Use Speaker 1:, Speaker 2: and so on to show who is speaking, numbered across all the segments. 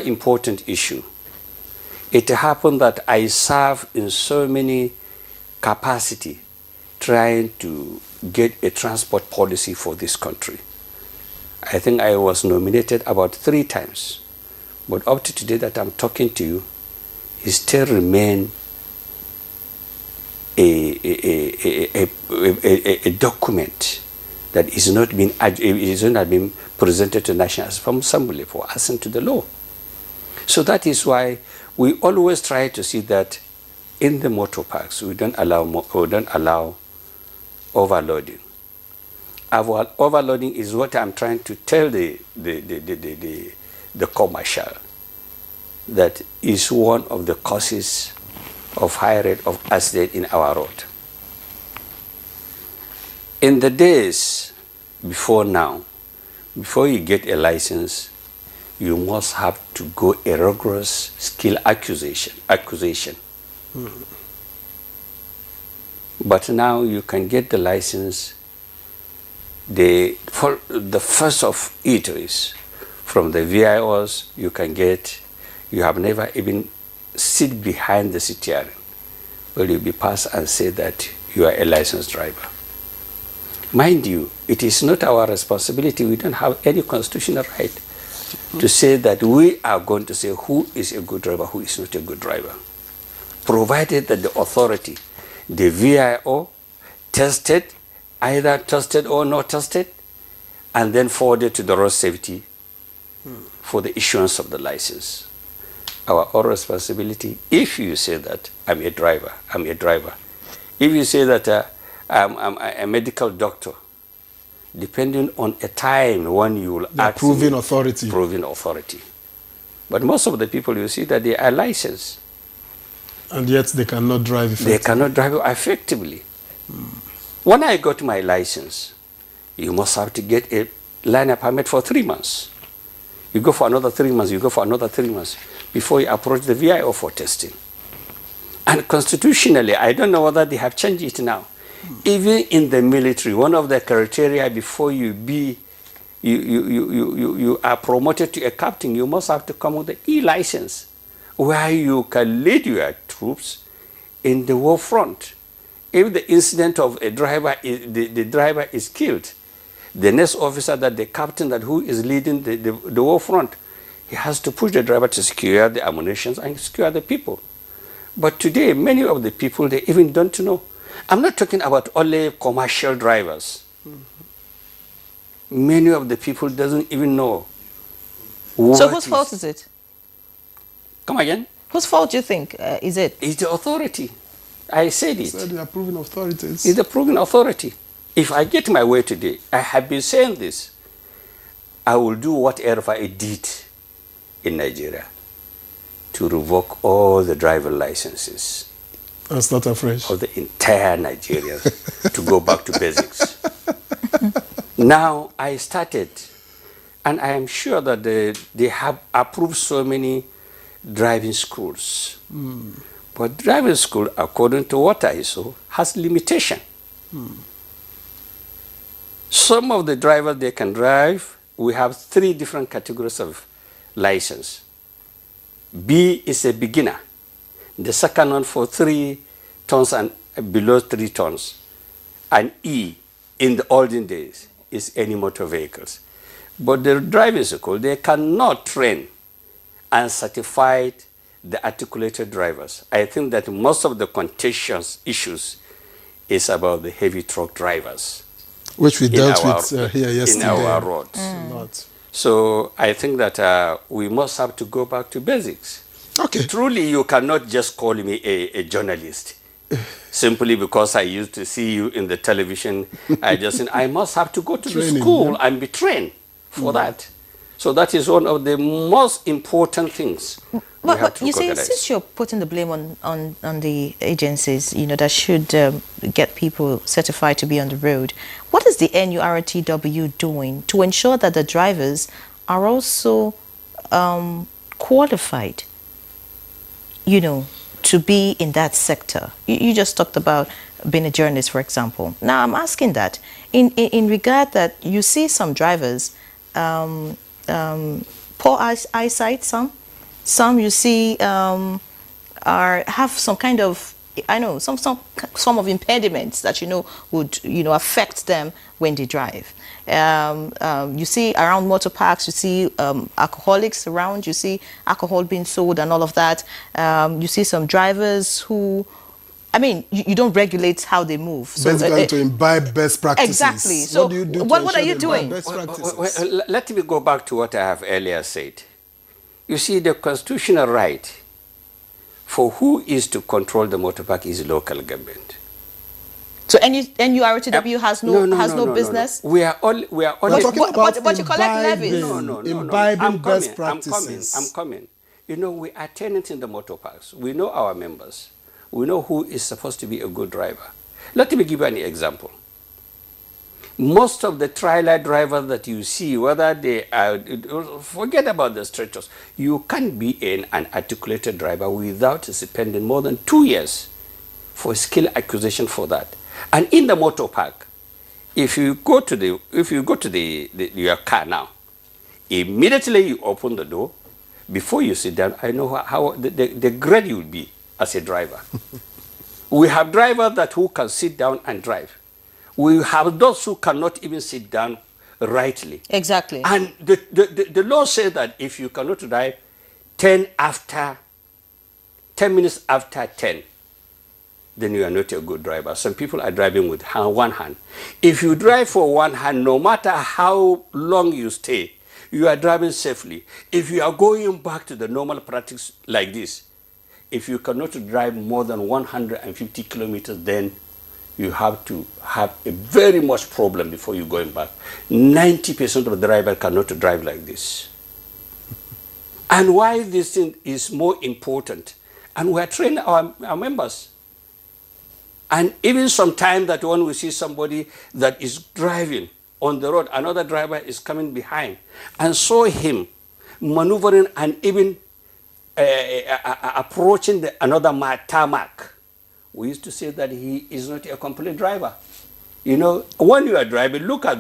Speaker 1: important issue. It happened that I serve in so many capacity trying to get a transport policy for this country. I think I was nominated about 3 times. But up to today that I'm talking to you, it still remains a document that is not being presented to the National Assembly for assent to the law. So that is why we always try to see that in the motor parks we don't allow overloading. Overloading is what I'm trying to tell the commercial, that is one of the causes of high rate of accident in our road. In the days before now, before you get a license, you must have to go a rigorous skill acquisition. But now you can get the license. The first of it is from the VIOs you can get. You have never even sit behind the steering. Well, you'll be passed and say that you are a licensed driver. Mind you, it is not our responsibility. We don't have any constitutional right to say that we are going to say who is a good driver, who is not a good driver. Provided that the authority, the VIO, tested, either tested or not tested, and then forwarded to the road safety for the issuance of the license. Our own responsibility, if you say that I'm a driver, I'm a driver. If you say that I'm a medical doctor, depending on a time when you will act.
Speaker 2: Proving authority.
Speaker 1: Proving authority. But most of the people you see that they are licensed.
Speaker 2: And yet they cannot drive effectively.
Speaker 1: They cannot drive effectively. When I got my license, you must have to get a line permit for 3 months. You go for another 3 months, you go for another 3 months before you approach the VIO for testing. And constitutionally, I don't know whether they have changed it now. Even in the military, one of the criteria before you are promoted to a captain, you must have to come with the E-license, where you can lead your troops in the war front. If the incident of a driver, the driver is killed, the next officer, that the captain that who is leading the war front, he has to push the driver to secure the ammunition and secure the people. But today, many of the people, they even don't know. I'm not talking about only commercial drivers. Many of the people doesn't even know.
Speaker 3: So whose fault is it?
Speaker 1: Come again?
Speaker 3: Whose fault do you think is it?
Speaker 1: It's the authority. I said it.
Speaker 2: So the approving authorities.
Speaker 1: It's the approving authority. If I get my way today, I have been saying this, I will do whatever I did in Nigeria to revoke all the driver licenses.
Speaker 2: And start afresh.
Speaker 1: Of the entire Nigerians to go back to basics. Now I started, and I am sure that they have approved so many driving schools. But driving school, according to what I saw, has limitation. Some of the drivers, they can drive. We have 3 different categories of license. B is a beginner. The second one for 3 tons and below 3 tons. And E, in the olden days, is any motor vehicles. But the driving school, they cannot train and certify the articulated drivers. I think that most of the contentious issues is about the heavy truck drivers.
Speaker 2: Which we dealt with here yesterday.
Speaker 1: In our roads. So I think that we must have to go back to basics.
Speaker 2: Okay.
Speaker 1: Truly, you cannot just call me a journalist simply because I used to see you in the television. I must have to go to the school and be trained for that. So that is one of the most important things.
Speaker 3: But you see, since you're putting the blame on the agencies, that should get people certified to be on the road, what is the NURTW doing to ensure that the drivers are also qualified, to be in that sector? You just talked about being a journalist, for example. Now I'm asking that in regard that you see some drivers, poor eyesight, some, Some you see have some kind of, I know, some of impediments that would affect them when they drive. You see around motor parks, you see alcoholics around, you see alcohol being sold and all of that. You see some drivers who, I mean, you don't regulate how they move. So,
Speaker 2: basically, to imbibe best practices.
Speaker 3: Exactly. So
Speaker 2: what do you do?
Speaker 3: What are you doing?
Speaker 2: Best practices?
Speaker 1: Let me go back to what I have earlier said. You see, the constitutional right for who is to control the motor park is local government.
Speaker 3: So NURTW has no business.
Speaker 1: No. We are all.
Speaker 3: But you collect levies.
Speaker 1: No.
Speaker 2: Imbibing best practices.
Speaker 1: I'm coming. We are tenants in the motor parks. We know our members. We know who is supposed to be a good driver. Let me give you an example. Most of the trailer drivers that you see, whether they are, forget about the stretchers, you can't be an articulated driver without spending more than 2 years for skill acquisition for that. And in the motor park, if you go to your car now, immediately you open the door, before you sit down, I know how the grade you will be as a driver. We have drivers who can sit down and drive. We have those who cannot even sit down rightly.
Speaker 3: Exactly.
Speaker 1: And the law says that if you cannot drive 10 minutes after 10, then you are not a good driver. Some people are driving with one hand. If you drive for one hand, no matter how long you stay, you are driving safely. If you are going back to the normal practice like this, if you cannot drive more than 150 kilometers, then you have to have a very much problem before you going back. 90% of the drivers cannot drive like this. And why this thing is more important, and we are training our members. And even sometimes that when we see somebody that is driving on the road, another driver is coming behind, and saw him maneuvering and even approaching another tarmac, we used to say that he is not a complete driver. When you are driving, look at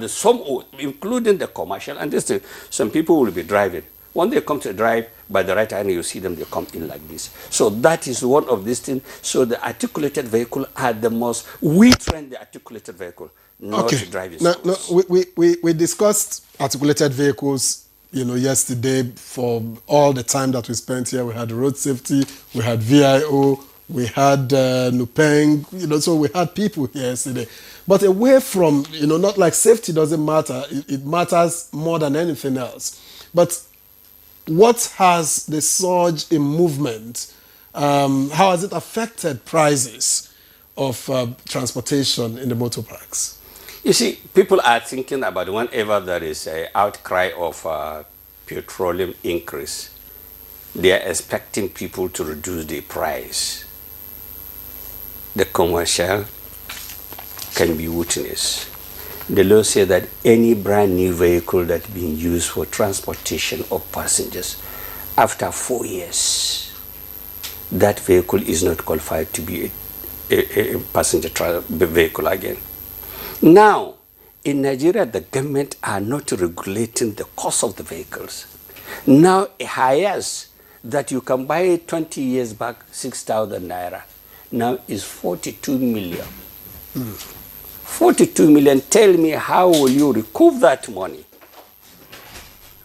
Speaker 1: including the commercial and this thing. Some people will be driving. When they come to drive, by the right hand, you see them, they come in like this. So that is one of these things. So the articulated vehicle are the most, we train the articulated vehicle, not to driving schools.
Speaker 2: We discussed articulated vehicles, yesterday for all the time that we spent here. We had road safety, we had VIO, we had Nupeng, so we had people here yesterday. But away from, not like safety doesn't matter, it matters more than anything else. But what has the surge in movement, how has it affected prices of transportation in the motor parks?
Speaker 1: You see, people are thinking about whenever there is an outcry of petroleum increase, they are expecting people to reduce the price. The commercial can be witness. The law says that any brand new vehicle that's being used for transportation of passengers, after 4 years, that vehicle is not qualified to be a passenger vehicle again. Now, in Nigeria, the government are not regulating the cost of the vehicles. Now, a highest that you can buy 20 years back, 6,000 naira, now is 42 million. 42 million, tell me how will you recoup that money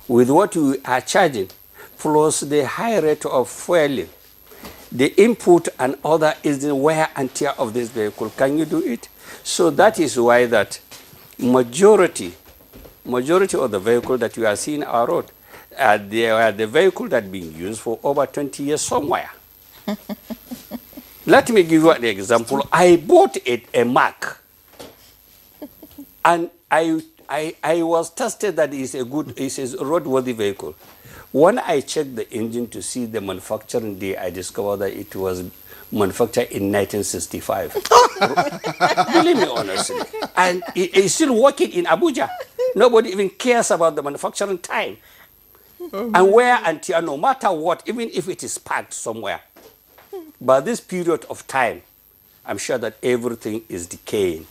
Speaker 1: with what you are charging, plus the high rate of fueling, the input and other is the wear and tear of this vehicle. Can you do it? So that is why that majority of the vehicle that you are seeing on our road, they are the vehicle that being used for over 20 years somewhere. Let me give you an example. I bought a Mac, and I was tested that it's a roadworthy vehicle. When I checked the engine to see the manufacturing day, I discovered that it was manufactured in 1965. Believe me, honestly. And it's still working in Abuja. Nobody even cares about the manufacturing time. And wear and tear, no matter what, even if it is parked somewhere. By this period of time, I'm sure that everything is decaying.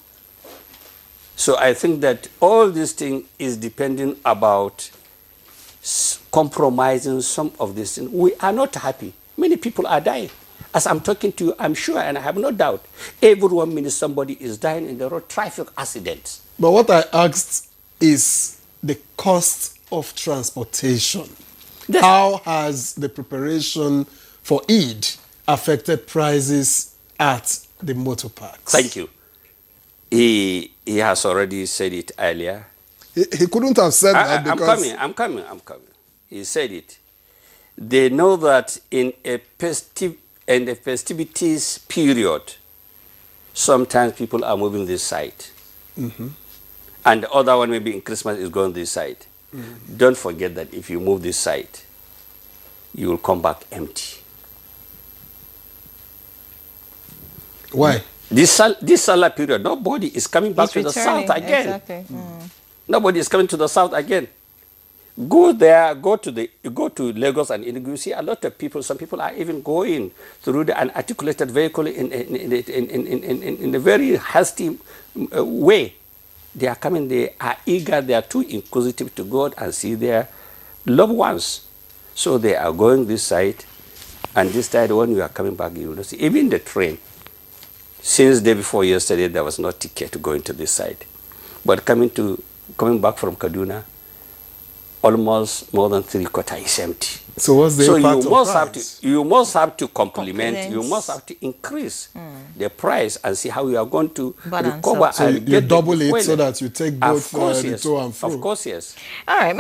Speaker 1: So I think that all this thing is depending about compromising some of this thing. We are not happy. Many people are dying. As I'm talking to you, I'm sure, and I have no doubt, every 1 minute somebody is dying in the road traffic accidents.
Speaker 2: But what I asked is the cost of transportation. How has the preparation for Eid affected prices at the motor parks?
Speaker 1: Thank you. He has already said it earlier.
Speaker 2: He couldn't have said that because...
Speaker 1: I'm coming. He said it. They know that in a festivities period, sometimes people are moving this side. Mm-hmm. And the other one, maybe in Christmas, is going this side. Mm-hmm. Don't forget that if you move this side, you will come back empty.
Speaker 2: Why?
Speaker 1: This Salah period, nobody is coming back to the south again.
Speaker 3: Exactly. Mm.
Speaker 1: Nobody is coming to the south again. Go there, go to Lagos and you see a lot of people. Some people are even going through the unarticulated vehicle in a very hasty way. They are coming, they are eager, they are too inquisitive to go and see their loved ones. So they are going this side, and this side when you are coming back, you will see. Even the train, since day before yesterday, there was no ticket going to this side. But coming back from Kaduna, almost more than 3/4 is empty.
Speaker 2: So what's the impact of price?
Speaker 1: You must have to complement. You must have to increase the price and see how you are going to recover.
Speaker 2: So you double it so that you take both the to and fro.
Speaker 1: Of course, yes.
Speaker 3: All right.